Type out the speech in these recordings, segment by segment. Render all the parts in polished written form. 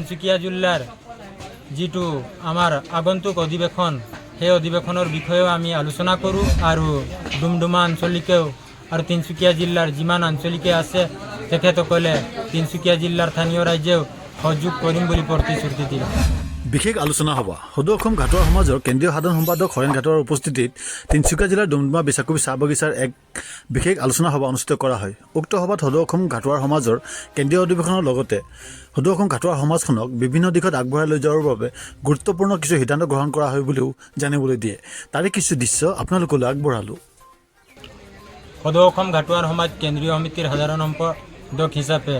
তিনিচুকীয়া জিলাৰ যিটো আমাৰ আগন্তুক অধিৱেশন সেই অধিৱেশনৰ বিষয়েও আমি আলোচনা কৰোঁ আৰু ডুমডুমা আঞ্চলিকেও আৰু তিনিচুকীয়া জিলাৰ যিমান আঞ্চলিকে আছে তেখেতসকলে তিনিচুকীয়া জিলাৰ স্থানীয় ৰাইজেও সহযোগ কৰিম বুলি প্ৰতিশ্ৰুতি দিলে। বিশেষ আলোচনা সভা সদৌ অসম ঘাটোৱাৰ সমাজৰ কেন্দ্ৰীয় সাধাৰণ সম্পাদক হৰেণ ঘাটোৱাৰ উপস্থিতিত তিনিচুকীয়া জিলাৰ ডুমডুমা বিচাকবি চাহ বাগিচাৰ এক বিশেষ আলোচনা সভা অনুষ্ঠিত কৰা হয়। উক্ত সভাত সদৌ অসম ঘাটোৱাৰ সমাজৰ কেন্দ্ৰীয় অধিৱেশনৰ লগতে সদৌ অসম ঘাটোৱাৰ সমাজখনক বিভিন্ন দিশত আগবঢ়াই লৈ যোৱাৰ বাবে গুৰুত্বপূৰ্ণ কিছু সিদ্ধান্ত গ্ৰহণ কৰা হয় বুলিও জানিবলৈ দিয়ে। তাৰে কিছু দৃশ্য আপোনালোকলৈ আগবঢ়ালোঁ। সদৌ অসম ঘাটোৱাৰ সমাজ কেন্দ্ৰীয় সমিতিৰ সাধাৰণ সম্পাদক হিচাপে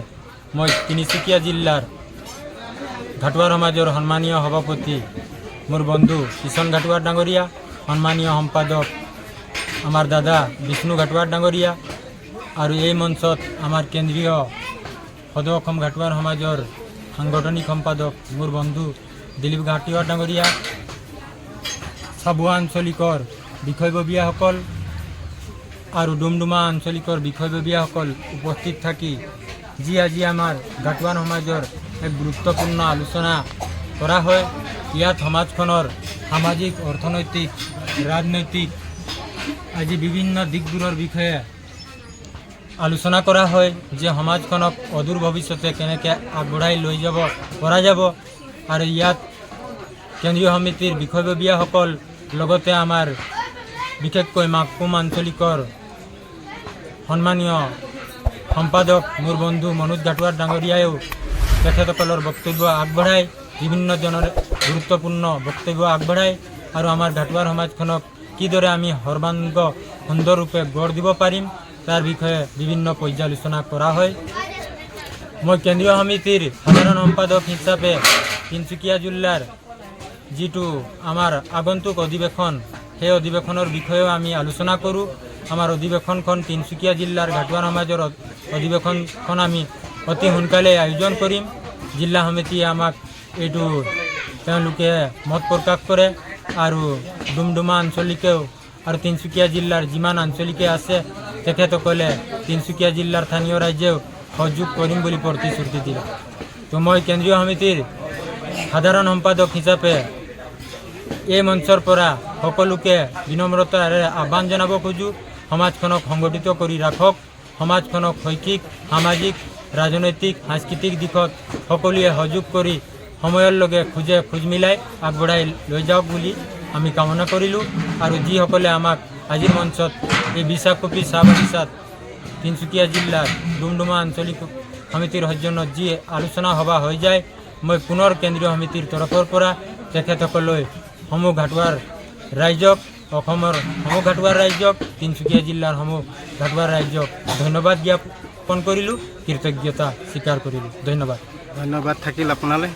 মই তিনিচুকীয়া জিলাৰ ঘাটোৱাৰ সমাজৰ সন্মানীয় সভাপতি মোৰ বন্ধু কিষণ ঘাটোৱাৰ ডাঙৰীয়া, সন্মানীয় সম্পাদক আমাৰ দাদা বিষ্ণু ঘাটোৱাৰ ডাঙৰীয়া আৰু এই মঞ্চত আমাৰ কেন্দ্ৰীয় সদৌ অসম ঘাটোৱাৰ সমাজৰ সাংগঠনিক সম্পাদক মোৰ বন্ধু দিলীপ ঘাটোৱাৰ ডাঙৰীয়া, চাবুৱা আঞ্চলিকৰ বিষয়ববীয়াসকল আৰু ডুমডুমা আঞ্চলিকৰ বিষয়ববীয়াসকল উপস্থিত থাকি যি আজি আমাৰ ঘাটোৱাৰ সমাজৰ এক গুৰুত্বপূৰ্ণ আলোচনা কৰা হয়। ইয়াত সমাজখনৰ সামাজিক, অৰ্থনৈতিক, ৰাজনৈতিক আজি বিভিন্ন দিশবোৰৰ বিষয়ে আলোচনা কৰা হয় যে সমাজখনক অদূৰ ভৱিষ্যতে কেনেকৈ আগবঢ়াই লৈ যাব পৰা যাব। আৰু ইয়াত কেন্দ্ৰীয় সমিতিৰ বিষয়ববীয়াসকল লগতে আমাৰ বিশেষকৈ মাকুম আঞ্চলিকৰ সন্মানীয় সম্পাদক মোৰ বন্ধু মনোজ ঘাটোৱাৰ ডাঙৰীয়ায়ো তেখেতসকলৰ বক্তব্য আগবঢ়াই বিভিন্নজনৰ গুৰুত্বপূৰ্ণ বক্তব্য আগবঢ়ায় আৰু আমাৰ ঘাটোৱাৰ সমাজখনক কিদৰে আমি সৰ্বাংগ সুন্দৰৰূপে গঢ় দিব পাৰিম তাৰ বিষয়ে বিভিন্ন পৰ্যালোচনা কৰা হয়। মই কেন্দ্ৰীয় সমিতিৰ সাধাৰণ সম্পাদক হিচাপে তিনিচুকীয়া জিলাৰ যিটো আমাৰ আগন্তুক অধিৱেশন সেই অধিৱেশনৰ বিষয়েও আমি আলোচনা কৰোঁ। আমাৰ অধিৱেশনখন তিনিচুকীয়া জিলাৰ ঘাটোৱাৰ সমাজৰ অধিৱেশনখন আমি অতি সোনকালে আয়োজন কৰিম। জিলা সমিতিয়ে আমাক এইটো তেওঁলোকে মত প্ৰকাশ কৰে আৰু ডুমডুমা আঞ্চলিকেও আৰু তিনিচুকীয়া জিলাৰ যিমান আঞ্চলিকে আছে তেখেতসকলে তিনিচুকীয়া জিলাৰ স্থানীয় ৰাইজেও সহযোগ কৰিম বুলি প্ৰতিশ্ৰুতি দিলে। তো মই কেন্দ্ৰীয় সমিতিৰ সাধাৰণ সম্পাদক হিচাপে এই মঞ্চৰ পৰা সকলোকে বিনম্ৰতাৰে আহ্বান জনাব খোজোঁ, সমাজখনক সংগঠিত কৰি ৰাখক, সমাজখনক শৈক্ষিক, সামাজিক, ৰাজনৈতিক, সাংস্কৃতিক দিশত সকলোৱে সহযোগ কৰি সময়ৰ লগে খোজ মিলাই আগবঢ়াই লৈ যাওক বুলি আমি কামনা কৰিলোঁ। আৰু যিসকলে আমাক আজিৰ মঞ্চত এই বিচাকবি চাহ বাগিচাত তিনিচুকীয়া জিলাৰ ডুমডুমা আঞ্চলিক সমিতিৰ সৌজন্যত যি আলোচনা সভা হৈ যায়, মই পুনৰ কেন্দ্ৰীয় সমিতিৰ তৰফৰ পৰা তেখেতসকলৈ সমূহ ঘাটোৱাৰ ৰাইজক, অসমৰ সমূহ ঘাটোৱাৰ ৰাইজক, তিনিচুকীয়া জিলাৰ সমূহ ঘাটোৱাৰ ৰাইজক ধন্যবাদ জ্ঞাপন কৰিলোঁ, কৃতজ্ঞতা স্বীকাৰ কৰিলোঁ। ধন্যবাদ। ধন্যবাদ থাকিল আপোনালৈ।